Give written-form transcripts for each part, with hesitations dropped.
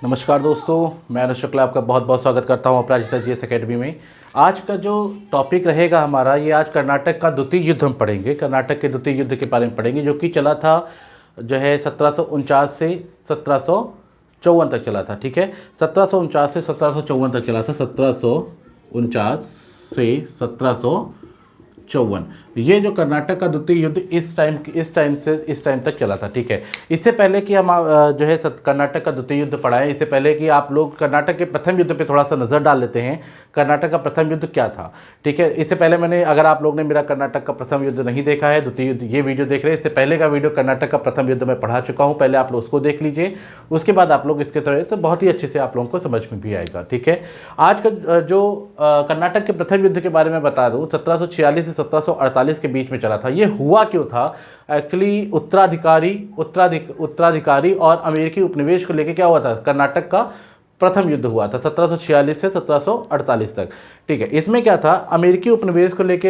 नमस्कार दोस्तों, मैं अनुज शुक्ला आपका बहुत बहुत स्वागत करता हूं अपराजिता जीएस एकेडमी में। आज का जो टॉपिक रहेगा हमारा, ये आज कर्नाटक का द्वितीय युद्ध हम पढ़ेंगे। कर्नाटक के द्वितीय युद्ध के बारे में पढ़ेंगे, जो कि चला था जो है 1749 से 1754 तक चला था। ठीक है, 1749 से 1754 तक चला था। 1749 से 1754 ये जो कर्नाटक का द्वितीय युद्ध इस टाइम तक चला था। ठीक है, इससे पहले कि हम जो है कर्नाटक का द्वितीय युद्ध पढ़ाएं, इससे पहले कि आप लोग कर्नाटक के प्रथम युद्ध पे थोड़ा सा नज़र डाल लेते हैं। कर्नाटक का प्रथम युद्ध क्या था? ठीक है, इससे पहले मैंने, अगर आप लोग ने मेरा कर्नाटक का प्रथम युद्ध नहीं देखा है, द्वितीय युद्ध ये वीडियो देख रहे हैं, इससे पहले का वीडियो कर्नाटक का प्रथम युद्ध मैं पढ़ा चुका हूँ। पहले आप लोग उसको देख लीजिए, उसके बाद आप लोग इसके तरह तो बहुत ही अच्छे से आप लोगों को समझ में भी आएगा। ठीक है, आज का जो कर्नाटक के प्रथम युद्ध के बारे में बता दूँ, 1746 से 1748 के बीच में चला था। ये हुआ क्यों था? एक्चुअली उत्तराधिकारी और अमेरिकी उपनिवेश को लेकर क्या हुआ था? कर्नाटक का प्रथम युद्ध हुआ था 1746 से 1748 तक। ठीक है, इसमें क्या था? अमेरिकी उपनिवेश को लेके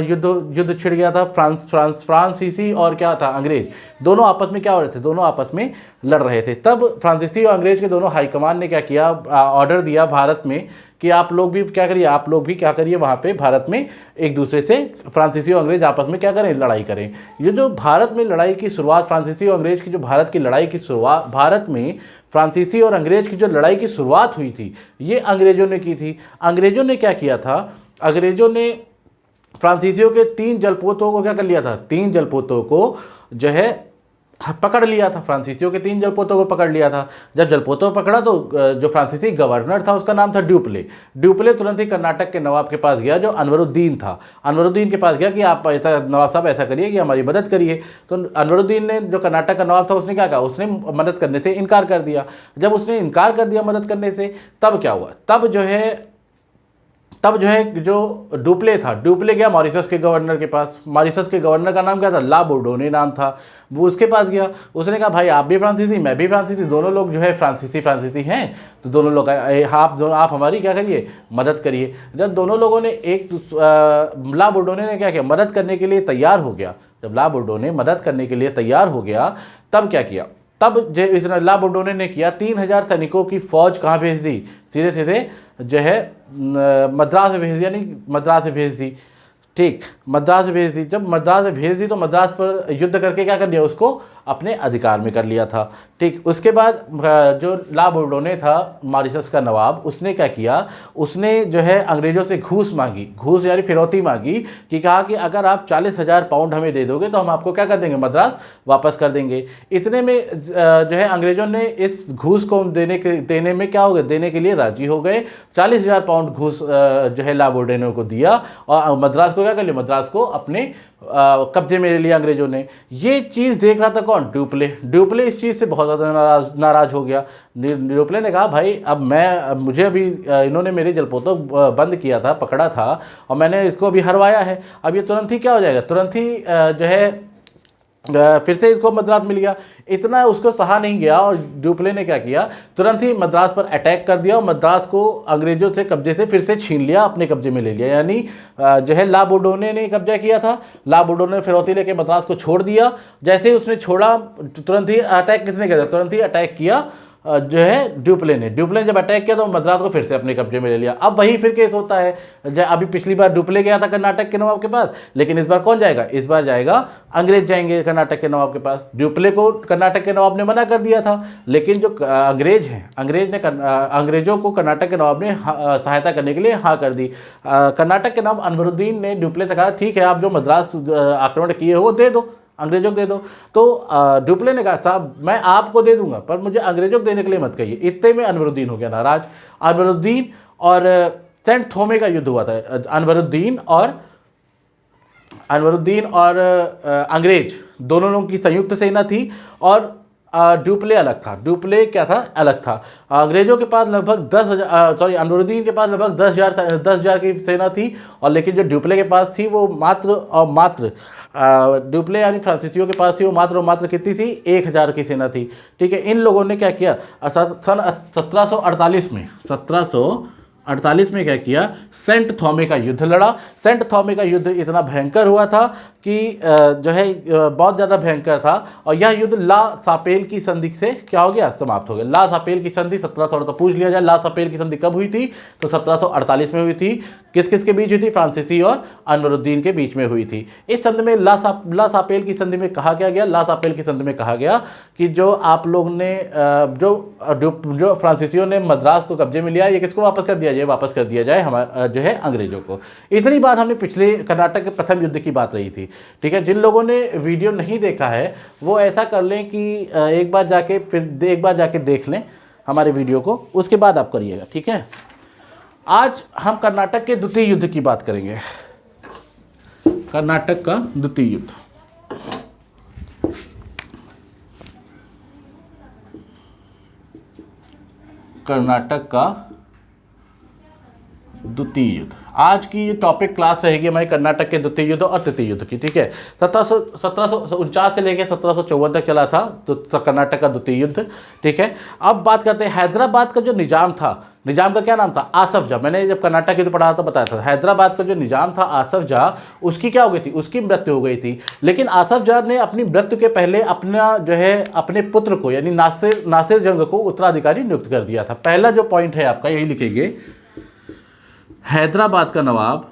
युद्ध छिड़ गया था। फ्रांसीसी और क्या था, अंग्रेज, दोनों आपस में क्या हो रहे थे? दोनों आपस में लड़ रहे थे। तब फ्रांसीसी और अंग्रेज के दोनों हाईकमान ने क्या किया? ऑर्डर दिया भारत में कि आप लोग भी क्या करिए, वहाँ पे भारत में एक दूसरे से फ्रांसीसी और अंग्रेज आपस में क्या करें? लड़ाई करें। ये जो भारत में लड़ाई की शुरुआत, फ्रांसीसी और अंग्रेज की जो भारत की लड़ाई की शुरुआत, भारत में फ्रांसीसी और अंग्रेज की जो लड़ाई की शुरुआत हुई थी, ये अंग्रेजों ने की थी। अंग्रेजों ने क्या किया था? अंग्रेजों ने फ्रांसीसियों के 3 जलपोतों को क्या कर लिया था? 3 जलपोतों को जो है पकड़ लिया था। फ्रांसीसियों के 3 जलपोतों को पकड़ लिया था। जब जलपोतों को पकड़ा तो जो फ्रांसीसी गवर्नर था उसका नाम था ड्यूप्ले तुरंत ही कर्नाटक के नवाब के पास गया, जो अनवरुद्दीन था। अनवरुद्दीन के पास गया कि आप ऐसा, नवाब साहब ऐसा करिए कि हमारी मदद करिए। तो अनवरुद्दीन ने, जो कर्नाटक का नवाब था, उसने क्या कहा? उसने मदद करने से इनकार कर दिया। जब उसने इनकार कर दिया मदद करने से, तब क्या हुआ? तब जो है जो ड्यूप्ले था, ड्यूप्ले गया मॉरिशस के गवर्नर के पास। मॉरिशस के गवर्नर का नाम क्या था? ला बोर्डोने नाम था। वो उसके पास गया, उसने कहा भाई आप भी फ्रांसीसी, मैं भी फ्रांसीसी, दोनों लोग जो है फ्रांसीसी हैं, तो दोनों लोग आप हमारी क्या करिए? मदद करिए। जब दोनों लोगों ने ला बोर्डोने ने क्या किया? मदद करने के लिए तैयार हो गया। जब ला बोर्डोने मदद करने के लिए तैयार हो गया, तब क्या किया? तब जो ला बोर्डोने ने किया, 3000 सैनिकों की फौज कहाँ भेज दी? सीधे सीधे जो है मद्रास में भेज दी, यानी मद्रास में भेज दी। ठीक, मद्रास में भेज दी। जब मद्रास में भेज दी तो मद्रास पर युद्ध करके क्या कर लिया? उसको अपने अधिकार में कर लिया था। ठीक, उसके बाद जो ला बोर्डोने था, मॉरिशस का नवाब, उसने क्या किया? उसने जो है अंग्रेजों से घूस मांगी, घूस यानी फिरौती मांगी, कि कहा कि अगर आप 40,000 पाउंड हमें दे दोगे तो हम आपको क्या कर देंगे? मद्रास वापस कर देंगे। इतने में जो है अंग्रेजों ने इस घूस को देने में क्या हो गए? देने के लिए राजी हो गए। 40,000 पाउंड घूस जो है ला बोर्डोने को दिया, और मद्रास को क्या कर लिया? मद्रास को अपने कब्जे में ले लिया अंग्रेजों ने। ये चीज़ देख रहा था कौन? ड्यूप्ले इस चीज़ से बहुत ज़्यादा नाराज़ हो गया। ड्यूप्ले ने कहा भाई अब मुझे अभी इन्होंने मेरे जलपोतों बंद किया था, पकड़ा था, और मैंने इसको अभी हरवाया है। अब ये तुरंत ही क्या हो जाएगा? तुरंत ही जो है फिर से इसको मद्रास मिल गया। इतना उसको सहा नहीं गया, और ड्यूप्ले ने क्या किया? तुरंत ही मद्रास पर अटैक कर दिया, और मद्रास को अंग्रेजों से कब्जे से फिर से छीन लिया, अपने कब्जे में ले लिया। यानी जो है ला बोर्डोने ने कब्जा किया था। ला बोर्डोने ने फिरौती लेके मद्रास को छोड़ दिया। जैसे ही उसने छोड़ा, तुरंत ही अटैक किसने किया? तुरंत ही अटैक किया जो है ड्यूप्ले ने जब अटैक किया तो मद्रास को फिर से अपने कब्जे में ले लिया। अब वही फिर केस होता है। अभी पिछली बार ड्यूप्ले गया था कर्नाटक के नवाब के पास, लेकिन इस बार कौन जाएगा? इस बार जाएगा अंग्रेज, जाएंगे कर्नाटक के नवाब के पास। ड्यूप्ले को कर्नाटक के नवाब ने मना कर दिया था, लेकिन जो अंग्रेज हैं, अंग्रेजों को कर्नाटक के नवाब ने सहायता करने के लिए हाँ कर दी। कर्नाटक के नवाब अनवरुद्दीन ने ड्यूप्ले से कहा ठीक है, आप जो मद्रास आक्रमण किए हो वो दे दो, अंग्रेजों को दे दो। तो ड्यूप्ले ने कहा साहब मैं आपको दे दूंगा, पर मुझे अंग्रेजों को देने के लिए मत कहिए। इतने में अनवरुद्दीन हो गया नाराज। अनवरुद्दीन और सेंट थोमे का युद्ध हुआ था। अनवरुद्दीन और अंग्रेज दोनों लोगों की संयुक्त सेना थी, और ड्यूप्ले अलग था। ड्यूप्ले क्या था? अलग था। अंग्रेजों के पास लगभग अनवरुद्दीन के पास लगभग 10,000 की सेना थी, और लेकिन जो ड्यूप्ले के पास थी वो मात्र ड्यूप्ले यानी फ्रांसीसियों के पास थी वो मात्र कितनी थी? 1,000 की सेना थी। ठीक है, इन लोगों ने क्या किया? सन 1748 में क्या किया? सेंट थॉमे का युद्ध लड़ा। सेंट थॉमे का युद्ध इतना भयंकर हुआ था कि जो है बहुत ज़्यादा भयंकर था और यह युद्ध ला सापेल की संधि से क्या हो गया, समाप्त हो गया। ला सापेल की संधि 1700, तो पूछ लिया जाए ला सापेल की संधि कब हुई थी, तो 1748 में हुई थी। किस किस के बीच हुई थी, फ्रांसीसी और अनवरुद्दीन के बीच में हुई थी। इस संधि में ला सापेल की संधि में कहा क्या गया, ला सापेल की संधि में कहा गया कि जो आप लोग ने जो फ्रांसीसियों ने मद्रास को कब्जे में लिया, ये किसको वापस कर दिया जाए, वापस कर दिया जाए हमारे जो है अंग्रेजों को। इतनी बात हमने पिछले कर्नाटक के प्रथम युद्ध की बात रही थी, ठीक है। जिन लोगों ने वीडियो नहीं देखा है वो ऐसा कर लें कि एक बार जाके देख लें हमारे वीडियो को, उसके बाद आप करिएगा, ठीक है। आज हम कर्नाटक के द्वितीय युद्ध की बात करेंगे, कर्नाटक का द्वितीय युद्ध। कर्नाटक का द्वितीय युद्ध, आज की ये टॉपिक क्लास रहेगी हमारी कर्नाटक के द्वितीय युद्ध और तृतीय युद्ध की, ठीक है। 1749 से लेकर 1754 तक चला था तो कर्नाटक का द्वितीय युद्ध, ठीक है। अब बात करते हैं हैदराबाद का जो निजाम था, निजाम का क्या नाम था, आसफ जाह। मैंने जब कर्नाटक युद्ध पढ़ा था बताया था, हैदराबाद का जो निजाम था आसफ जाह, उसकी क्या हो गई थी, उसकी मृत्यु हो गई थी। लेकिन आसफ जाह ने अपनी मृत्यु के पहले अपना जो है अपने पुत्र को यानी नासिर जंग को उत्तराधिकारी नियुक्त कर दिया था। पहला जो पॉइंट है आपका यही लिखेंगे, हैदराबाद का नवाब,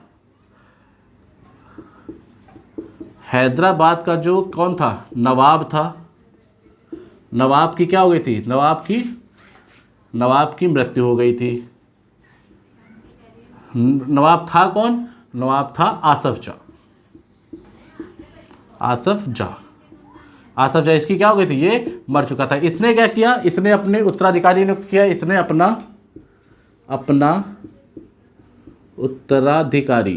हैदराबाद का जो कौन था, नवाब था, नवाब की क्या हो गई थी, नवाब की मृत्यु हो गई थी। नवाब था कौन, नवाब था आसफ जाह, आसफ जाह इसकी क्या हो गई थी, ये मर चुका था। इसने क्या किया, इसने अपने उत्तराधिकारी नियुक्त किया, इसने अपना उत्तराधिकारी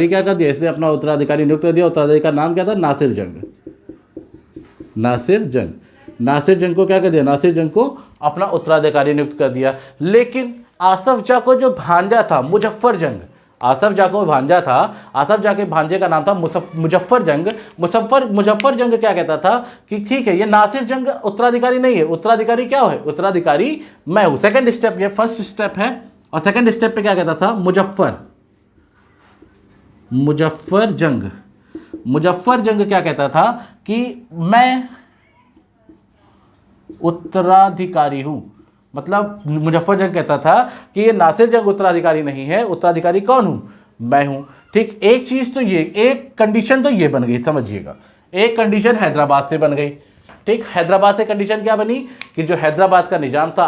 क्या कर दिया, इसने अपना उत्तराधिकारी नियुक्त कर दिया। उत्तराधिकारी का नाम क्या था, नासिर जंग को क्या कर दिया, नासिर जंग को अपना उत्तराधिकारी नियुक्त कर दिया। लेकिन आसफ जाह को जो भांजा था मुजफ्फर जंग, आसफ जाह के भांजे का नाम था मुजफ्फर जंग क्या कहता था कि ठीक है ये नासिर जंग उत्तराधिकारी नहीं है, उत्तराधिकारी क्या है, उत्तराधिकारी मैं हूं। सेकंड स्टेप, ये फर्स्ट स्टेप है और सेकंड स्टेप पे क्या कहता था, मुजफ्फर जंग क्या कहता था कि मैं उत्तराधिकारी हूं। मतलब मुजफ्फर जंग कहता था कि ये नासिर जंग उत्तराधिकारी नहीं है, उत्तराधिकारी कौन हूं, मैं हूं। ठीक, एक चीज तो ये, एक कंडीशन तो ये बन गई, समझिएगा। एक कंडीशन हैदराबाद से बन गई, ठीक। हैदराबाद से कंडीशन क्या बनी कि जो हैदराबाद का निजाम था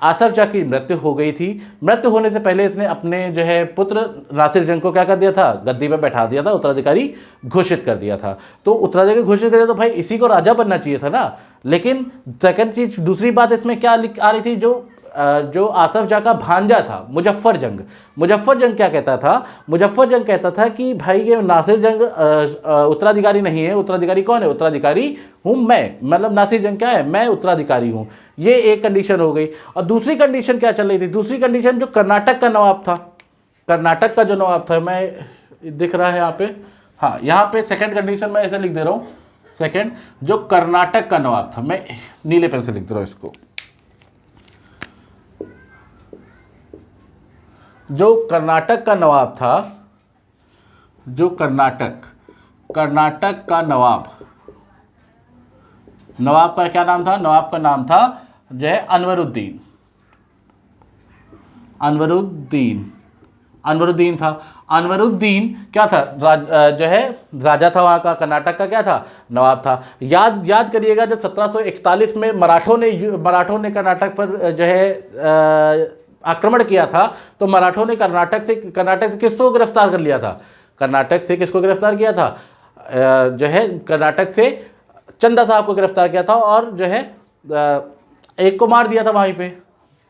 आसफ जाह की मृत्यु हो गई थी। मृत्यु होने से पहले इसने अपने जो है पुत्र नासिर जंग को क्या कर दिया था, गद्दी पर बैठा दिया था, उत्तराधिकारी घोषित कर दिया था। तो उत्तराधिकारी घोषित कर दिया तो भाई इसी को राजा बनना चाहिए था ना। लेकिन सेकंड चीज, दूसरी बात इसमें क्या आ रही थी, जो आसफ जाह का भांजा था मुजफ्फर जंग क्या कहता था, मुजफ्फर जंग कहता था कि भाई ये नासिर जंग उत्तराधिकारी नहीं है, उत्तराधिकारी कौन है, उत्तराधिकारी हूं मैं, मतलब नासिर जंग क्या है, मैं उत्तराधिकारी हूं। ये एक कंडीशन हो गई। और दूसरी कंडीशन क्या चल रही थी, दूसरी कंडीशन जो कर्नाटक का नवाब था, कर्नाटक का जो नवाब था, मैं दिख रहा है यहाँ पे, हाँ यहाँ पे सेकंड कंडीशन मैं ऐसे लिख दे रहा हूँ, सेकंड जो कर्नाटक का नवाब था, मैं नीले पेन से लिख दे रहा हूँ इसको, जो कर्नाटक का नवाब था, जो कर्नाटक का नवाब का क्या नाम था, नवाब का नाम था जो है अनवरुद्दीन था। अनवरुद्दीन क्या था, जो है राजा था वहाँ का, कर्नाटक का क्या था, नवाब था। याद करिएगा जब 1741 में मराठों ने कर्नाटक पर जो है आक्रमण किया था, तो मराठों ने कर्नाटक से किसको गिरफ्तार कर लिया था, कर्नाटक से किसको गिरफ्तार किया था, जो है कर्नाटक से चंदा साहब को गिरफ्तार किया था और जो है एक को मार दिया था वहीं पे,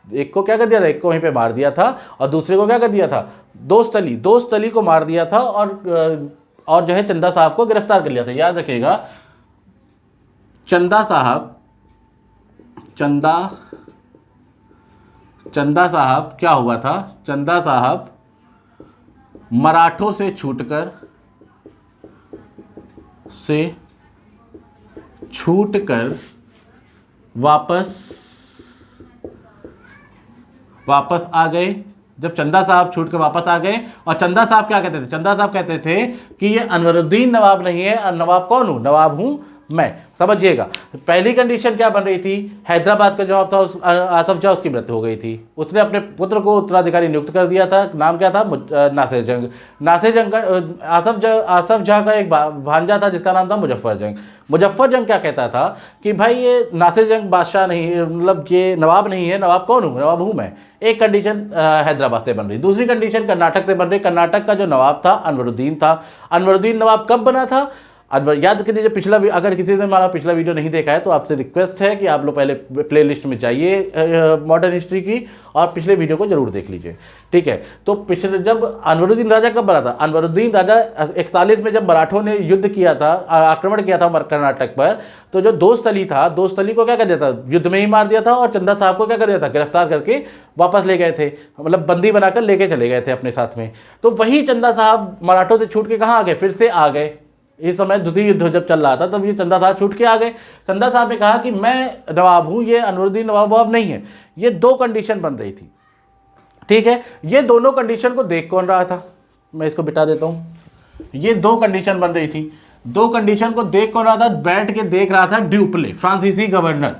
एक को क्या कर दिया था, एक को वहीं पे मार दिया था और दूसरे को क्या कर दिया था, दोस्तली को मार दिया था और जो है चंदा साहब को गिरफ्तार कर लिया था। याद रखिएगा, चंदा साहब क्या हुआ था, चंदा साहब मराठों से छूटकर वापस आ गए जब चंदा साहब छूट के वापस आ गए। और चंदा साहब क्या कहते थे, चंदा साहब कहते थे कि ये अनवरुद्दीन नवाब नहीं है, और नवाब कौन हूँ, नवाब हूँ मैं। समझिएगा, पहली कंडीशन क्या बन रही थी, हैदराबाद का जवाब था आसफ जाह, उसकी मृत्यु हो गई थी। उसने अपने पुत्र को उत्तराधिकारी नियुक्त कर दिया था, नाम क्या था, नासिर जंग। नासिर जंग का आसफ जाह का एक भांजा था जिसका नाम था मुजफ्फर जंग। मुजफ्फर जंग क्या कहता था कि भाई ये नासिर जंग बादशाह नहीं, मतलब ये नवाब नहीं है, नवाब कौन हूँ, नवाब हूँ मैं। एक कंडीशन हैदराबाद से बन रही। दूसरी कंडीशन कर्नाटक से बन रही। कर्नाटक का जो नवाब था अनवरुद्दीन था। अनवरुद्दीन नवाब कब बना था, याद कर लीजिए। पिछला, अगर किसी ने हमारा पिछला वीडियो नहीं देखा है तो आपसे रिक्वेस्ट है कि आप लोग पहले प्लेलिस्ट में जाइए मॉडर्न हिस्ट्री की, और पिछले वीडियो को जरूर देख लीजिए, ठीक है। तो पिछले, जब अनवरुद्दीन राजा कब बना था, अनवरुद्दीन राजा 41 में जब मराठों ने युद्ध किया था, आक्रमण किया था कर्नाटक पर, तो जो दोस्तली था, दोस्तली को क्या कर दिया था, युद्ध में ही मार दिया था, और चंदा साहब को क्या कर दिया था, गिरफ्तार करके वापस ले गए थे, मतलब बंदी बनाकर लेके चले गए थे अपने साथ में। तो वही चंदा साहब मराठों से छूट के कहाँ आ गए, फिर से आ गए। इस समय द्वितीय युद्ध जब चल रहा था तब ये चंदा साहब छूट के आ गए। चंदा साहब ने कहा कि मैं नवाब हूँ, ये अनवरुद्दीन नवाब नहीं है। ये दो कंडीशन बन रही थी, ठीक है। ये दोनों कंडीशन को देख कौन रहा था, मैं इसको बिठा देता हूँ। ये दो कंडीशन बन रही थी, दो कंडीशन को देख कौन रहा था, बैठ के देख रहा था ड्यूप्ले, फ्रांसीसी गवर्नर,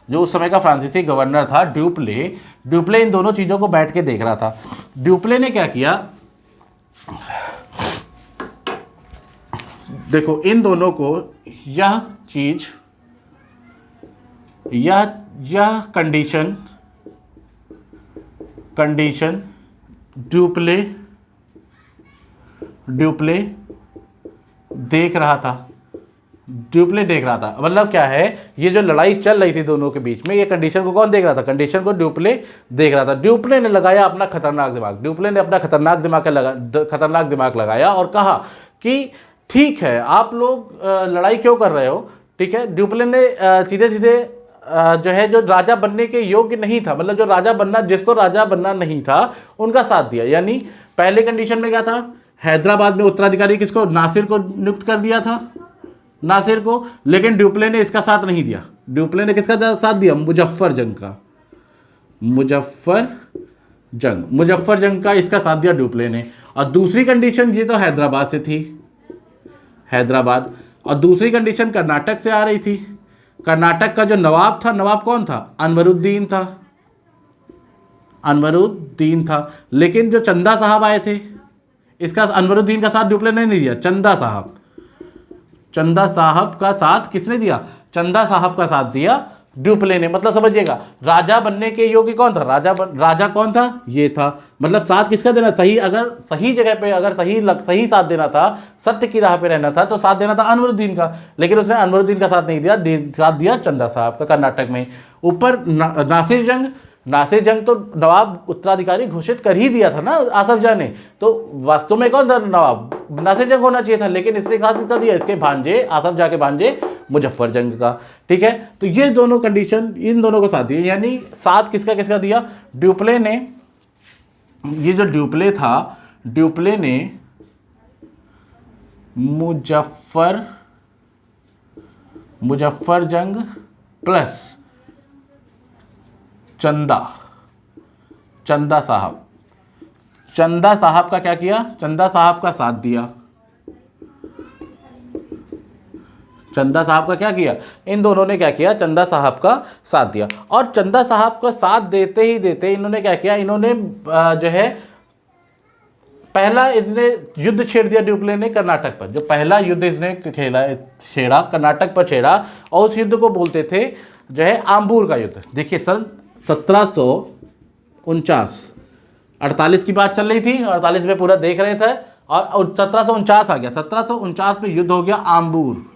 जो उस समय का फ्रांसीसी गवर्नर था ड्यूप्ले इन दोनों चीज़ों को बैठ के देख रहा था। ड्यूप्ले ने क्या किया, देखो इन दोनों को, यह चीज, यह कंडीशन ड्यूप्ले देख रहा था। मतलब क्या है, ये जो लड़ाई चल रही थी दोनों के बीच में, ये कंडीशन को कौन देख रहा था, कंडीशन को ड्यूप्ले देख रहा था। ड्यूप्ले ने लगाया अपना खतरनाक दिमाग लगाया और कहा कि ठीक है, आप लोग लड़ाई क्यों कर रहे हो, ठीक है। ड्यूप्ले ने सीधे जो है, जो राजा बनने के योग्य नहीं था, मतलब जो जिसको राजा बनना नहीं था, उनका साथ दिया। यानी पहले कंडीशन में क्या था, हैदराबाद में उत्तराधिकारी किसको, नासिर को नियुक्त कर दिया था, नासिर को। लेकिन ड्यूप्ले ने इसका साथ नहीं दिया। ड्यूप्ले ने किसका साथ दिया, मुजफ्फर जंग का इसका साथ दिया ड्यूप्ले ने। और दूसरी कंडीशन, ये तो हैदराबाद से थी, और दूसरी कंडीशन कर्नाटक से आ रही थी। कर्नाटक का जो नवाब था, नवाब कौन था, अनवरुद्दीन था। लेकिन जो चंदा साहब आए थे, इसका अनवरुद्दीन का साथ ड्यूप्ले ने नहीं दिया, चंदा साहब का साथ किसने दिया, चंदा साहब का साथ दिया ड्यूप्ले ने। मतलब समझिएगा, राजा बनने के योग्य कौन था, राजा कौन था, ये था। मतलब साथ किसका देना, अगर सही जगह पे, अगर सही साथ देना था, सत्य की राह पे रहना था, तो साथ देना था अनवरुद्दीन का। लेकिन उसने अनवरुद्दीन का साथ नहीं दिया, साथ दिया चंदा साहब का कर्नाटक में। ऊपर नासिर जंग तो नवाब उत्तराधिकारी घोषित कर ही दिया था ना आसफ जाह ने, तो वास्तव में कौन था नवाब, नासिर जंग होना चाहिए था। लेकिन इसने साथ किसका दिया, इसके भांजे, आसफ जाह के भांजे मुजफ्फर जंग का, ठीक है। तो ये दोनों कंडीशन, इन दोनों को साथ दिया। यानी साथ किसका दिया, ड्यूप्ले ने। ये जो ड्यूप्ले था, ड्यूप्ले ने मुजफ्फर जंग प्लस चंदा साहब का क्या किया, चंदा साहब का साथ दिया। चंदा साहब का क्या किया, इन दोनों ने क्या किया, चंदा साहब का साथ दिया। और चंदा साहब का साथ देते ही देते इन्होंने क्या किया, इन्होंने जो है पहला इसने युद्ध छेड़ दिया ड्यूप्ले ने कर्नाटक पर। जो पहला युद्ध इसने छेड़ा कर्नाटक पर छेड़ा, और उस युद्ध को बोलते थे जो है आम्बूर का युद्ध। देखिए सन 1749, 48 की बात चल रही थी, 48 में पूरा देख रहे थे, और 1749 आ गया। 1749 में युद्ध हो गया आम्बूर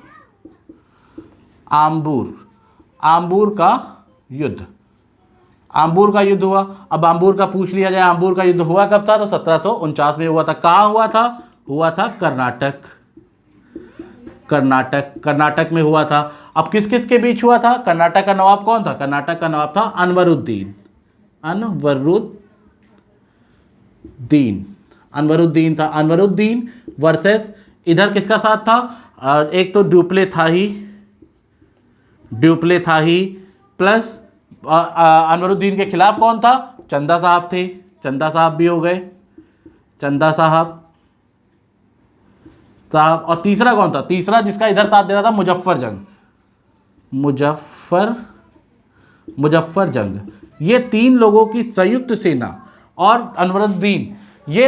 का युद्ध हुआ। अब आम्बूर का पूछ लिया जाए, आम्बूर का युद्ध हुआ कब था, तो 1749 में हुआ था। कहाँ हुआ था कर्नाटक में हुआ था। अब किस किस के बीच हुआ था, कर्नाटक का नवाब कौन था, कर्नाटक का नवाब था अनवरुद्दीन था। अनवरुद्दीन वर्सेस इधर किसका साथ था, एक तो ड्यूप्ले था ही प्लस अनवरुद्दीन के खिलाफ कौन था, चंदा साहब थे, चंदा साहब भी हो गए, चंदा साहब। और तीसरा कौन था? तीसरा जिसका इधर साथ दे रहा था, मुजफ्फर जंग, मुजफ्फर जंग। ये 3 लोगों की संयुक्त सेना और अनवरुद्दीन, ये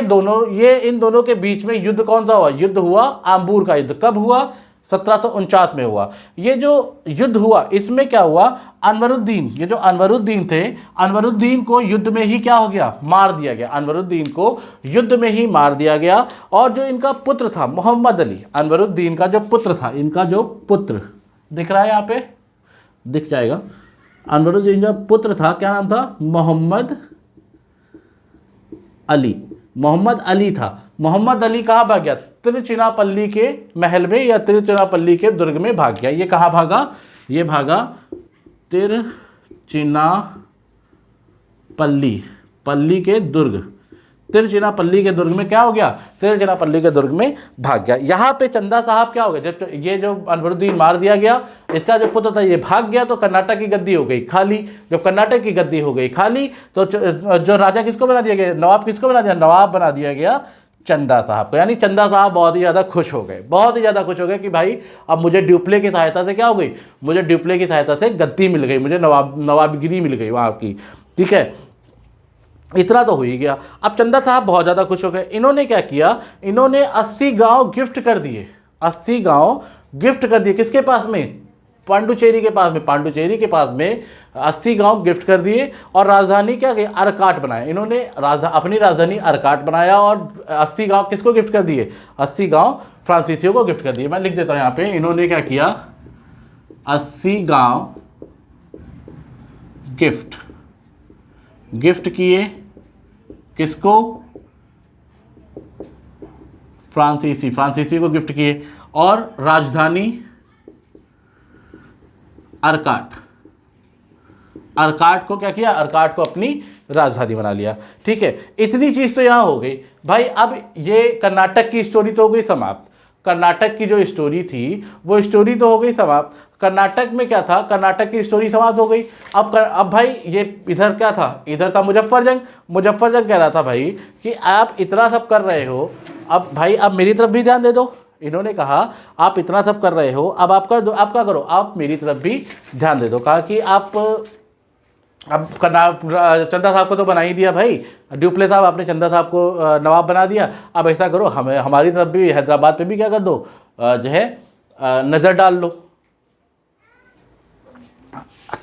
इन दोनों के बीच में युद्ध कौन सा हुआ? युद्ध हुआ आम्बूर का युद्ध। कब हुआ? 1749 में हुआ। ये जो युद्ध हुआ इसमें क्या हुआ? अनवरुद्दीन, ये जो अनवरुद्दीन थे, अनवरुद्दीन को युद्ध में ही क्या हो गया? मार दिया गया। अनवरुद्दीन को युद्ध में ही मार दिया गया। और जो इनका पुत्र था मोहम्मद अली, अनवरुद्दीन का जो पुत्र था, इनका जो पुत्र दिख रहा है यहाँ पे, दिख जाएगा, अनवरुद्दीन का पुत्र था, क्या नाम था? मोहम्मद अली। मोहम्मद अली था। मोहम्मद अली कहाँ भाग गया? तिरुचिनापल्ली के महल में या तिरुचिनापल्ली के दुर्ग में भाग गया। ये कहाँ भागा? ये भागा पल्ली के दुर्ग। तिरुचिनापल्ली के दुर्ग में क्या हो गया? तिरुचिनापल्ली के दुर्ग में भाग गया। यहाँ पे चंदा साहब क्या हो गए? जब ये जो अनवरुद्दीन मार दिया गया, इसका जो पुत्र था ये भाग गया, तो कर्नाटक की गद्दी हो गई खाली। जब कर्नाटक की गद्दी हो गई खाली, तो जो राजा किसको बना दिया गया? नवाब किसको बना दिया? नवाब बना दिया गया चंदा साहब को। यानी चंदा साहब बहुत ही ज़्यादा खुश हो गए, बहुत ही ज़्यादा खुश हो गए कि भाई अब मुझे ड्यूप्ले की सहायता से क्या हो गई? मुझे ड्यूप्ले की सहायता से गद्दी मिल गई, मुझे नवाबगिरी मिल गई वहाँ की। ठीक है, इतना तो हो ही गया। अब चंदा साहब बहुत ज़्यादा खुश हो गए। इन्होंने क्या किया? इन्होंने 80 गांव गिफ्ट कर दिए। 80 गांव गिफ्ट कर दिए किसके पास में? पांडुचेरी के पास में। पांडुचेरी के पास में 80 गांव गिफ्ट कर दिए। और राजधानी क्या की? अरकाट बनाया। इन्होंने अपनी राजधानी अरकाट बनाया और 80 गांव किसको गिफ्ट कर दिए? 80 गांव फ्रांसीसियों को गिफ्ट कर दिए। मैं लिख देता हूँ यहाँ पे, इन्होंने क्या किया? 80 गांव गिफ्ट किए। किसको? फ्रांसीसी को गिफ्ट किए। और राजधानी अरकाट को क्या किया? अरकाट को अपनी राजधानी बना लिया। ठीक है, इतनी चीज तो यहां हो गई भाई। अब ये कर्नाटक की स्टोरी तो हो गई समाप्त। कर्नाटक की जो स्टोरी थी वो स्टोरी तो हो गई समाप्त। कर्नाटक में क्या था? कर्नाटक की स्टोरी समाप्त हो गई। अब भाई ये इधर क्या था? इधर था मुजफ्फर जंग कह रहा था भाई कि आप इतना सब कर रहे हो, अब भाई आप मेरी तरफ भी ध्यान दे दो। इन्होंने कहा आप इतना सब कर रहे हो, अब आप कर दो। आप क्या करो? आप मेरी तरफ भी ध्यान दे दो। कहा कि आप अब चंदा साहब को तो बना ही दिया भाई, ड्यूप्ले साहब, आपने चंदा साहब को नवाब बना दिया। अब ऐसा करो, हमारी तरफ भी, हैदराबाद पे भी क्या कर दो, जो है नज़र डाल लो।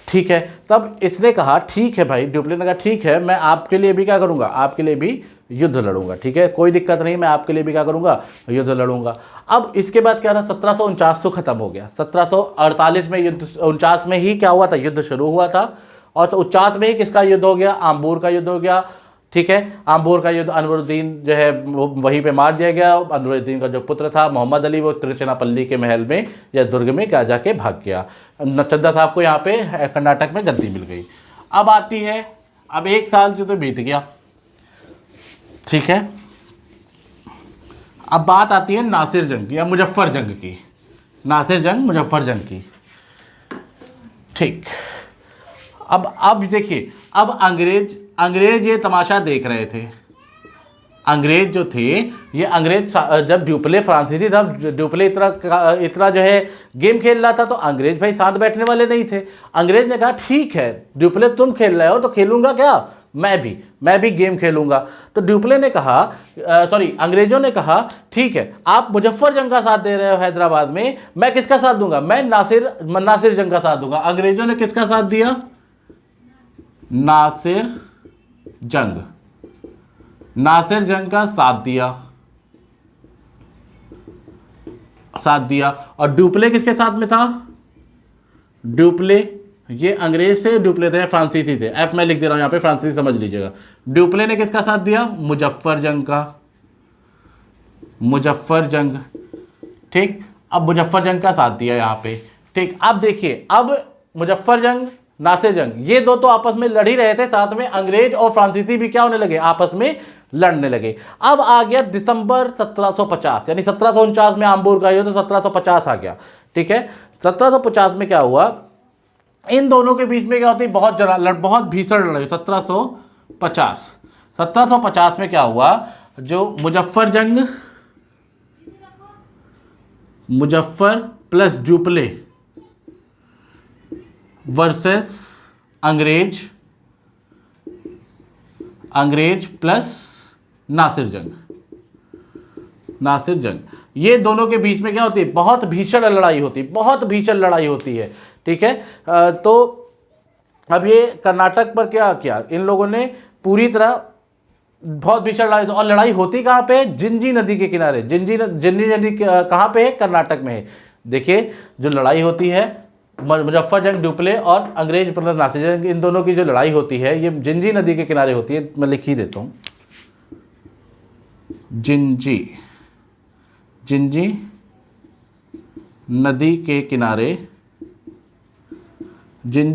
ठीक है, तब इसने कहा ठीक है भाई, ड्यूप्ले ने कहा ठीक है, मैं आपके लिए भी क्या करूंगा? आपके लिए भी युद्ध लड़ूंगा। ठीक है, कोई दिक्कत नहीं, मैं आपके लिए भी क्या करूंगा? युद्ध लड़ूंगा। अब इसके बाद क्या था? 1749 तो खत्म हो गया। 1748 में युद्ध, 49 में ही क्या हुआ था? युद्ध शुरू हुआ था। और 49 में ही किसका युद्ध हो गया? आम्बूर का युद्ध हो गया। ठीक है, आम्बूर का युद्ध, अनवरुद्दीन जो है वो वहीं पे मार दिया गया। अनवरुद्दीन का जो पुत्र था मोहम्मद अली, वो तिरुचिनापल्ली के महल में या दुर्ग में क्या जाके भाग गया। चंदा साहब को यहाँ पे कर्नाटक में गद्दी मिल गई। अब आती है, अब 1 साल जो तो बीत गया। ठीक है, अब बात आती है नासिर जंग या मुजफ्फर जंग की। नासिर जंग, मुजफ्फर जंग की। ठीक, अब देखिए, अब अंग्रेज ये तमाशा देख रहे थे। अंग्रेज जो थे, ये अंग्रेज जब ड्यूप्ले फ्रांसीसी था, ड्यूप्ले इतना जो है गेम खेल रहा था, तो अंग्रेज भाई साथ बैठने वाले नहीं थे। अंग्रेज ने कहा ठीक है ड्यूप्ले तुम खेल रहे हो तो खेलूंगा क्या? मैं भी गेम खेलूंगा। तो ड्यूप्ले ने कहा, अंग्रेजों ने कहा ठीक है, आप मुजफ्फर जंग का साथ दे रहे हो हैदराबाद में, मैं किसका साथ दूंगा? मैं नासिर जंग का साथ दूंगा। अंग्रेजों ने किसका साथ दिया? नासिर जंग का साथ दिया। और ड्यूप्ले किसके साथ में था? ड्यूप्ले, ये अंग्रेज थे, ड्यूप्ले थे फ्रांसीसी थे। एफ मैं लिख दे रहा हूं यहां पे, फ्रांसीसी समझ लीजिएगा। ड्यूप्ले ने किसका साथ दिया? मुजफ्फर जंग। ठीक, अब मुजफ्फर जंग का साथ दिया यहां पे। ठीक, अब देखिए, अब मुजफ्फर जंग, नासिर जंग, ये दो तो आपस में लड़ ही रहे थे, साथ में अंग्रेज और फ्रांसीसी भी क्या होने लगे? आपस में लड़ने लगे। अब आ गया दिसंबर 1750, यानी 1749 में आम्बूर का युद्ध, 1750 आ गया। ठीक है, 1750 में क्या हुआ? इन दोनों के बीच में क्या होती? बहुत भीषण लड़ाई। 1750 1750 में क्या हुआ, जो मुजफ्फर प्लस डुप्ले वर्सेस अंग्रेज प्लस नासिर जंग, ये दोनों के बीच में क्या होती है, बहुत भीषण लड़ाई होती है। ठीक है, तो अब ये कर्नाटक पर क्या किया इन लोगों ने, पूरी तरह बहुत भीषण लड़ाई, और लड़ाई होती कहाँ पे, जिंजी नदी के किनारे। जिंजी नदी कहाँ पे है, कर्नाटक में है। देखिए जो लड़ाई होती है मुजफ्फर जंग डुप्ले और अंग्रेज प्लस नासिर जंग, इन दोनों की जो लड़ाई होती है ये जिंजी नदी के किनारे होती है। मैं लिख ही देता हूँ, जिंजी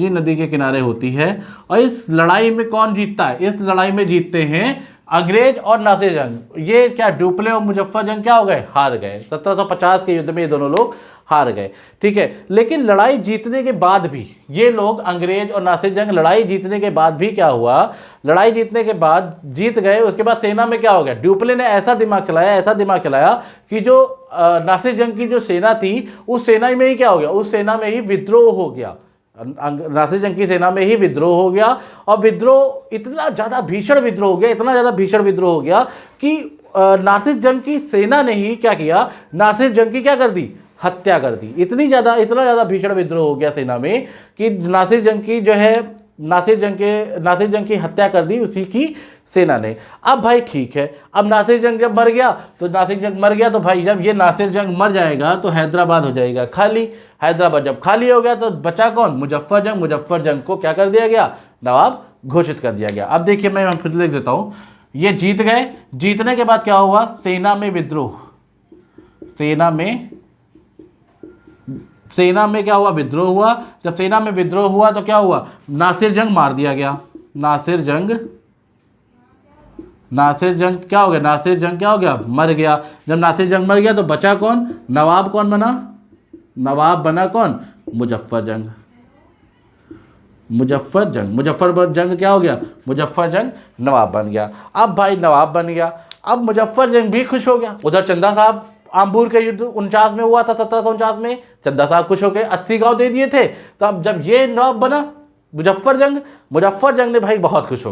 नदी के किनारे होती है। और इस लड़ाई में कौन जीतता है, इस लड़ाई में जीतते हैं अंग्रेज और नासिर जंग। ये क्या, डुप्ले और मुजफ्फर जंग क्या हो गए, हार गए। 1750 के युद्ध में ये दोनों लोग हार गए। ठीक है, लेकिन लड़ाई जीतने के बाद भी ये लोग, अंग्रेज और नासिर जंग, लड़ाई जीतने के बाद भी क्या हुआ, लड़ाई जीतने के बाद जीत गए, उसके बाद सेना में क्या हो गया, डुप्ले ने ऐसा दिमाग चलाया कि जो नासिर जंग की जो सेना थी, उस सेना में ही क्या हो गया, उस सेना में ही विद्रोह हो गया। नासिर जंग की सेना में ही विद्रोह हो गया, और विद्रोह इतना ज़्यादा भीषण विद्रोह हो गया कि नासिर जंग की सेना ने ही क्या किया, नासिर जंग की क्या कर दी, हत्या कर दी। इतना ज़्यादा भीषण विद्रोह हो गया सेना में कि नासिर जंग की हत्या कर दी उसी की सेना ने। अब भाई ठीक है, अब नासिर जंग जब मर गया तो भाई जब ये नासिर जंग मर जाएगा तो हैदराबाद हो जाएगा खाली। हैदराबाद जब खाली हो गया तो बचा कौन, मुजफ्फर जंग को क्या कर दिया गया, नवाब घोषित कर दिया गया। अब देखिए मैं फिर लिख देता हूँ, ये जीत गए, जीतने के बाद क्या हुआ, सेना में क्या हुआ, विद्रोह हुआ। जब सेना में विद्रोह हुआ तो क्या हुआ, नासिर जंग मार दिया गया। नासिर जंग क्या हो गया, मर गया। जब नासिर जंग मर गया तो बचा कौन, नवाब कौन बना, नवाब बना कौन, मुजफ्फर जंग क्या हो गया, मुजफ्फर जंग नवाब बन गया। अब भाई नवाब बन गया, अब मुजफ्फर जंग भी खुश हो गया। उधर चंदा साहब, आम्बूर के युद्ध 49 में हुआ था, 1749 में चंदा साहब खुश हो गए, 80 गांव दे दिए थे। तो अब जब ये नवाब बना मुजफ्फर जंग ने भाई बहुत खुश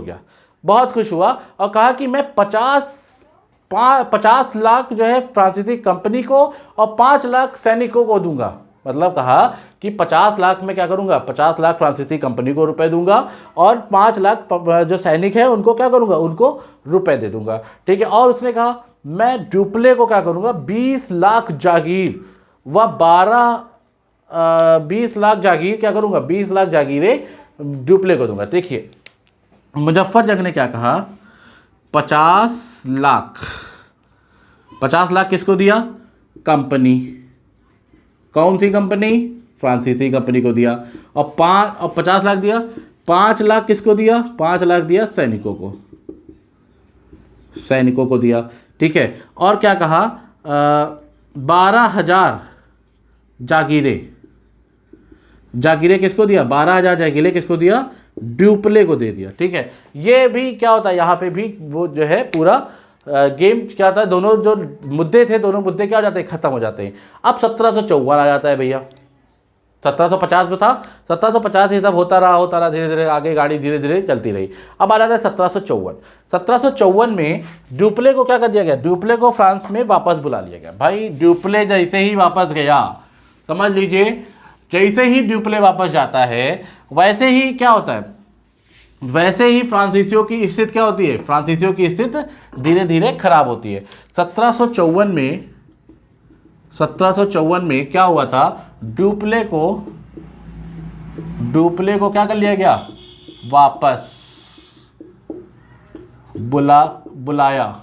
हुआ और कहा कि मैं 50 लाख जो है फ्रांसीसी कंपनी को और 5 लाख सैनिकों को दूंगा। मतलब कहा कि 50 लाख में क्या करूंगा, 50 लाख फ्रांसीसी कंपनी को रुपए दूंगा और 5 लाख जो सैनिक है उनको क्या करूंगा, उनको रुपए दे दूंगा। ठीक है, और उसने कहा मैं डुप्ले को क्या करूंगा, 20 लाख जागीर व 20 लाख जागीर क्या करूंगा, 20 लाख जागीरें डुप्ले को दूंगा। देखिए मुजफ्फर जंग ने क्या कहा, 50 लाख किसको दिया, कंपनी, कौन सी कंपनी, फ्रांसीसी कंपनी को दिया। और 50 लाख दिया, 5 लाख किसको दिया, 5 लाख दिया सैनिकों को दिया। ठीक है, और क्या कहा, 12,000 जागीरें किसको दिया, 12,000 जागीरें किसको दिया, डुप्ले को दे दिया। ठीक है, ये भी क्या होता है, यहाँ पे भी वो जो है पूरा गेम क्या होता है, दोनों जो मुद्दे थे दोनों मुद्दे क्या हो जाते हैं, खत्म हो जाते हैं। अब 1754 आ जाता है भैया, 1750 में था, 1750 ये सब होता रहा, धीरे धीरे आगे गाड़ी धीरे धीरे चलती रही। अब आ जाता है 1754 में डुप्ले को क्या कर दिया गया, डुप्ले को फ्रांस में वापस बुला लिया गया। भाई डुप्ले जैसे ही वापस गया, समझ लीजिए जैसे ही डुप्ले वापस जाता है वैसे ही क्या होता है, वैसे ही फ्रांसीसियों की स्थिति क्या होती है, फ्रांसीसियों की स्थिति धीरे धीरे खराब होती है। 1754 में क्या हुआ था, डुप्ले को क्या कर लिया गया, वापस बुलाया।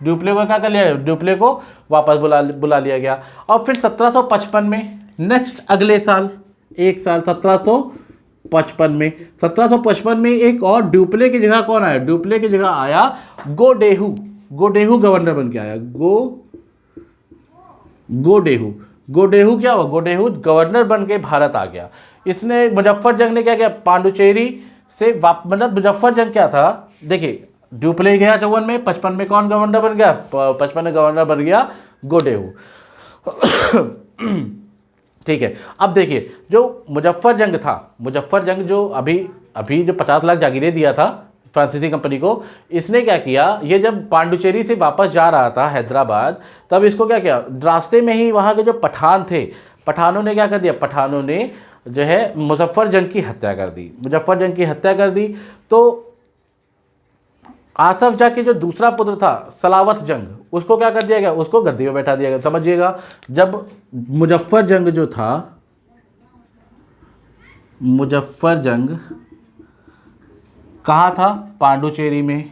डुप्ले को क्या कर लिया, डुप्ले को वापस बुला लिया गया। और फिर 1755 में नेक्स्ट अगले साल, एक साल 1755 में एक और डुप्ले की जगह कौन आया, डुप्ले की जगह आया गोडेहू गवर्नर बन के आया। गोडेहू क्या हुआ, गोडेहू गवर्नर बन के भारत आ गया। इसने मुजफ्फर जंग ने क्या किया, पांडुचेरी से मतलब मुजफ्फर जंग क्या था, देखिए ड्यूप्ले गया 54 में, 55 में कौन गवर्नर बन गया? 55 में गवर्नर बन गया गोडेहू। ठीक है, अब देखिए जो मुजफ्फर जंग था, मुजफ्फर जंग जो अभी अभी जो 50 लाख जागीरें दिया था फ्रांसीसी कंपनी को, इसने क्या किया, ये जब पांडुचेरी से वापस जा रहा था हैदराबाद, तब इसको क्या किया, रास्ते में ही वहाँ के जो पठान थे, पठानों ने क्या कर दिया, पठानों ने जो है मुजफ्फर जंग की हत्या कर दी, मुजफ्फर जंग की हत्या कर दी। तो आसफ जाह के जो दूसरा पुत्र था सलावत जंग, उसको क्या कर दिया गया, उसको गद्दी पे बैठा दिया गया। समझिएगा, जब मुजफ्फर जंग जो था, मुजफ्फर जंग कहाँ था? पांडुचेरी में,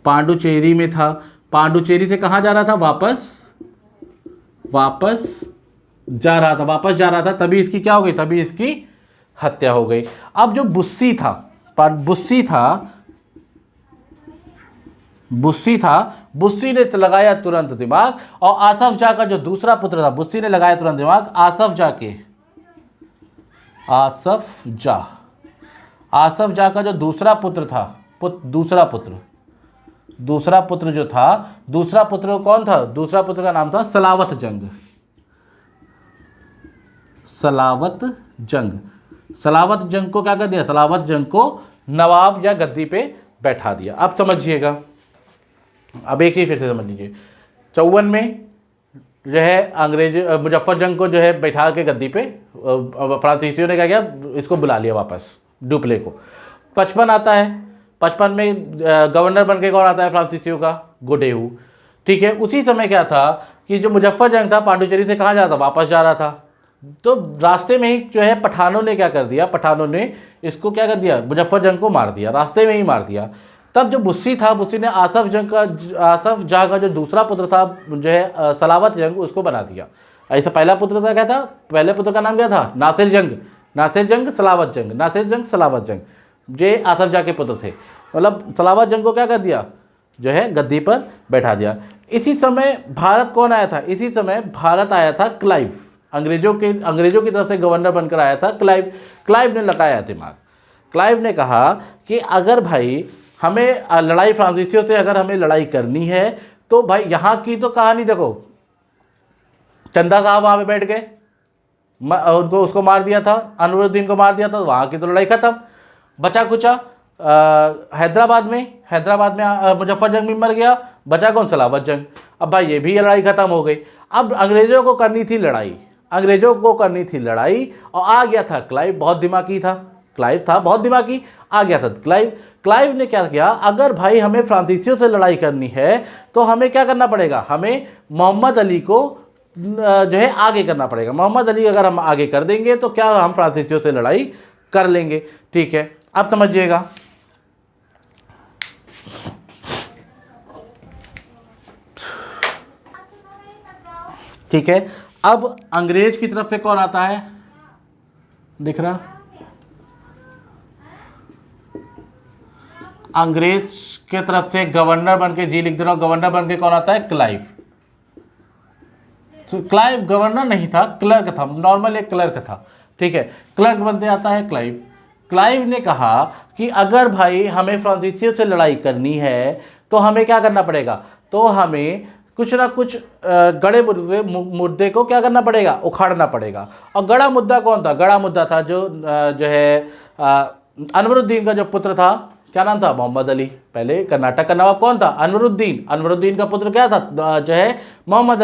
पांडुचेरी में था। पांडुचेरी से कहाँ जा रहा था? वापस जा रहा था, वापस जा रहा था, तभी इसकी क्या हो गई, तभी इसकी हत्या हो गई। अब जो बुस्सी था, बुस्सी ने लगाया तुरंत दिमाग, और आसफ जाह का जो दूसरा पुत्र था, बुस्सी ने लगाया तुरंत दिमाग, आसफ जाह का जो दूसरा पुत्र था, दूसरा पुत्र जो था, दूसरा पुत्र कौन था? दूसरा पुत्र का नाम था सलावत जंग। सलावत जंग को क्या कर दिया? सलावत जंग को नवाब या गद्दी पे बैठा दिया। अब समझिएगा, अब एक ही फिर से समझ लीजिए, 54 में जो है अंग्रेज मुजफ्फर जंग को जो है बैठा के गद्दी पे, फ्रांसीसियों ने क्या किया, इसको बुला लिया वापस, ड्यूप्ले को। 55 आता है, 55 में गवर्नर बन के कौन आता है फ्रांसीसियों का? गोडेहू। ठीक है, उसी समय क्या था कि जो मुजफ्फर जंग था पांडुचेरी से कहाँ जा रहा था? वापस जा रहा था। तो रास्ते में ही जो है पठानों ने क्या कर दिया, पठानों ने इसको क्या कर दिया, मुजफ्फर जंग को मार दिया, रास्ते में ही मार दिया। तब जो बुस्सी था, बुस्सी ने आसफ जाह का जो दूसरा पुत्र था जो है सलावत जंग, उसको बना दिया। ऐसा पहला पुत्र था क्या था? पहले पुत्र का नाम क्या था? नासिर जंग सलावत जंग, ये आसफ जाह के पुत्र थे। मतलब सलावत जंग को क्या कर दिया, जो है गद्दी पर बैठा दिया। इसी समय भारत कौन आया था? इसी समय भारत आया था क्लाइव, अंग्रेजों की तरफ से गवर्नर बनकर आया था क्लाइव ने लगाया दिमाग। क्लाइव ने कहा कि अगर भाई हमें लड़ाई फ्रांसीसियों से अगर हमें लड़ाई करनी है, तो भाई यहाँ की तो कहानी देखो, चंदा साहब वहाँ पे बैठ गए, उसको मार दिया था, अनवरुद्दीन को मार दिया था, वहाँ की तो लड़ाई खत्म। बचा कुचा हैदराबाद में मुजफ्फर जंग भी मर गया, बचा कौन? सलावत जंग। अब भाई ये भी लड़ाई खत्म हो गई। अब अंग्रेजों को करनी थी लड़ाई, और आ गया था क्लाइव, बहुत दिमागी था, आ गया था क्लाइव ने क्या किया, अगर भाई हमें फ्रांसीसियों से लड़ाई करनी है तो हमें क्या करना पड़ेगा, हमें मोहम्मद अली को जो है आगे करना पड़ेगा। मोहम्मद अली अगर हम आगे कर देंगे तो क्या हम फ्रांसीसियों से लड़ाई कर लेंगे। ठीक है, अब समझिएगा, ठीक है। अब अंग्रेज की तरफ से कौन आता है, दिख रहा? अंग्रेज के तरफ से गवर्नर बन के, जी लिख दे रहा हूं, गवर्नर बन के कौन आता है? क्लाइव। तो क्लाइव गवर्नर नहीं था, क्लर्क था, नॉर्मल एक क्लर्क था। ठीक है, क्लर्क बनते आता है क्लाइव ने कहा कि अगर भाई हमें फ्रांसीसियों से लड़ाई करनी है तो हमें क्या करना पड़ेगा, तो हमें कुछ ना कुछ गड़े मुद्दे को क्या करना पड़ेगा, उखाड़ना पड़ेगा। और गड़ा मुद्दा कौन था? गड़ा मुद्दा था जो है अनवरुद्दीन का जो पुत्र था, क्या नाम था? मोहम्मद अली। पहले कर्नाटक का नवाब कौन था? अनवरुद्दीन का पुत्र क्या था, जो है मोहम्मद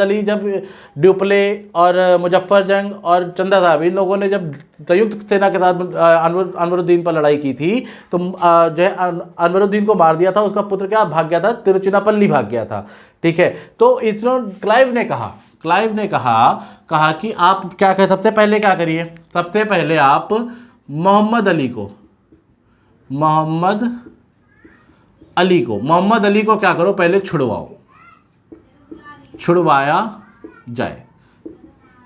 अली। जब ड्यूप्ले और मुजफ्फर जंग और चंदा साहब, इन लोगों ने जब संयुक्त सेना के साथ अनवरुद्दीन पर लड़ाई की थी, तो जो है अनवरुद्दीन को मार दिया था, उसका पुत्र क्या भाग गया था? तिरुचिनापल्ली भाग गया था। ठीक है, तो इसमें क्लाइव ने कहा कि आप क्या करें, सबसे पहले क्या करिए, सबसे पहले आप मोहम्मद अली को क्या करो, पहले छुड़वाया जाए।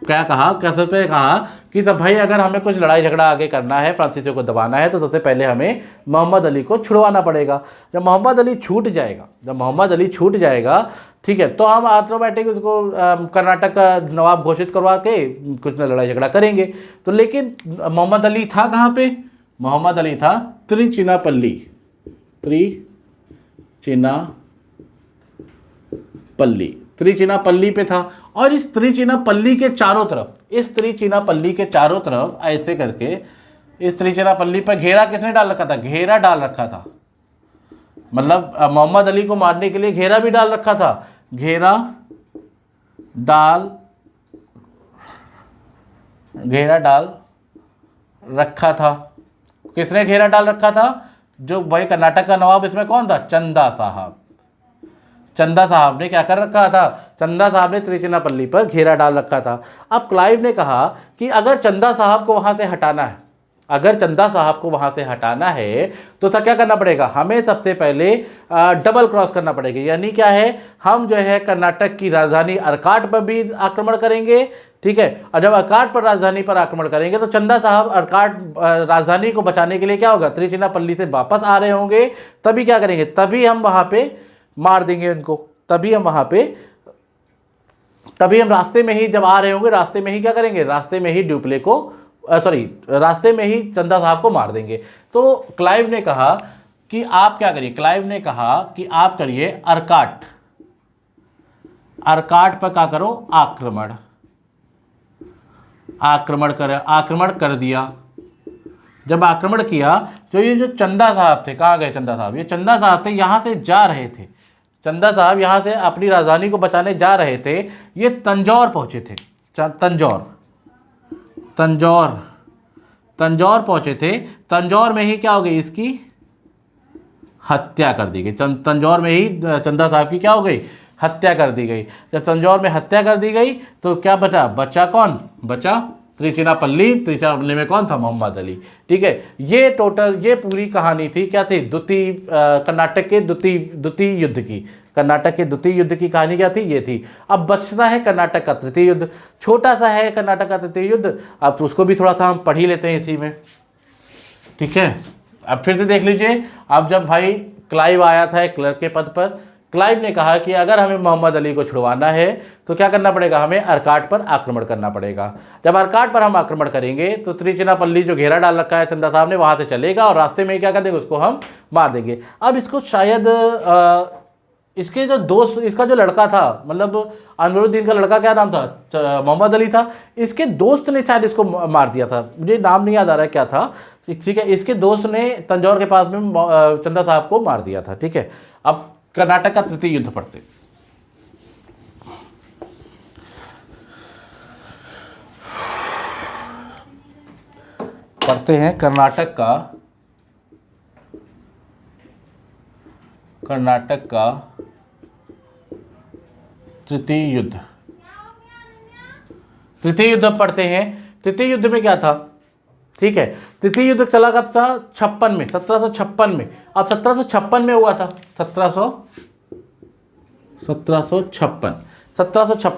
क्या कहा, कैसे पे कहा कि तब भाई अगर हमें कुछ लड़ाई झगड़ा आगे करना है, फ्रांसीसियों को दबाना है, तो सबसे पहले हमें मोहम्मद अली को छुड़वाना पड़ेगा। जब मोहम्मद अली छूट जाएगा, ठीक है, तो हम ऑटोमेटिक उसको कर्नाटक का नवाब घोषित करवा के कुछ न लड़ाई झगड़ा करेंगे। तो लेकिन मोहम्मद अली था कहाँ पे? मोहम्मद अली था तिरुचिनापल्ली। त्रिचिनापल्ली पे था। और इस त्रिचिनापल्ली के चारों तरफ ऐसे करके इस त्रिचिनापल्ली पर घेरा किसने डाल रखा था? घेरा डाल रखा था, मतलब मोहम्मद अली को मारने के लिए घेरा भी डाल रखा था। घेरा डाल रखा था। किसने घेरा डाल रखा था? जो भाई कर्नाटक का नवाब, इसमें कौन था? चंदा साहब ने क्या कर रखा था? चंदा साहब ने त्रिचिनापल्ली पर घेरा डाल रखा था। अब क्लाइव ने कहा कि अगर चंदा साहब को वहां से हटाना है तो क्या करना पड़ेगा? हमें सबसे पहले डबल क्रॉस करना पड़ेगा। यानी क्या है, हम जो है कर्नाटक की राजधानी अर्काट पर भी आक्रमण करेंगे, ठीक है। और जब अर्काट पर राजधानी पर आक्रमण करेंगे तो चंदा साहब अर्काट राजधानी को बचाने के लिए क्या होगा? त्रिचिनापल्ली से वापस आ रहे होंगे, तभी क्या करेंगे? तभी हम वहां पे मार देंगे उनको। तभी हम रास्ते में ही जब आ रहे होंगे, रास्ते में ही क्या करेंगे? रास्ते में ही चंदा साहब को मार देंगे। तो क्लाइव ने कहा कि आप क्या करिए? क्लाइव ने कहा कि आप करिए अर्काट पर क्या करो? आक्रमण कर दिया। जब आक्रमण किया तो ये जो चंदा साहब थे, कहाँ गए चंदा साहब? ये चंदा साहब थे, यहाँ से जा रहे थे। चंदा साहब यहाँ से अपनी राजधानी को बचाने जा रहे थे। ये तंजौर पहुंचे थे। तंजौर पहुंचे थे। तंजौर में ही क्या हो गई? इसकी हत्या कर दी गई। तंजौर में ही चंदा साहब की क्या हो गई? हत्या कर दी गई। जब तंजौर में हत्या कर दी गई तो क्या बचा कौन? बचा त्रिचिनापल्ली में कौन था? मोहम्मद अली, ठीक है। ये पूरी कहानी थी, क्या थी? कर्नाटक के द्वितीय युद्ध की कहानी क्या थी? ये थी। अब बचता है कर्नाटक का तृतीय युद्ध। छोटा सा है कर्नाटक का तृतीय युद्ध, अब उसको भी थोड़ा सा हम पढ़ ही लेते हैं इसी में, ठीक है। अब फिर से देख लीजिए। अब जब भाई क्लाइव आया था एक क्लर्क के पद पर, क्लाइव ने कहा कि अगर हमें मोहम्मद अली को छुड़वाना है तो क्या करना पड़ेगा? हमें अर्काट पर आक्रमण करना पड़ेगा। जब अर्काट पर हम आक्रमण करेंगे तो त्रिचिनापल्ली जो घेरा डाल रखा है चंदा साहब ने, वहां से चलेगा और रास्ते में क्या कर देंगे? उसको हम मार देंगे। अब इसको शायद इसके जो दोस्त, इसका जो लड़का था, मतलब अनवरुद्दीन का लड़का, क्या नाम था? मोहम्मद अली था। इसके दोस्त ने शायद इसको मार दिया था, मुझे नाम नहीं याद आ रहा है क्या था, ठीक है। इसके दोस्त ने तंजौर के पास में चंदा साहब को मार दिया था, ठीक है। अब कर्नाटक का तृतीय युद्ध पढ़ते हैं। कर्नाटक का तृतीय युद्ध पढ़ते हैं। तृतीय युद्ध में क्या था? ठीक है, तृतीय युद्ध चला कब था? 56 में, 1756 में। अब 1756 में हुआ था, 1756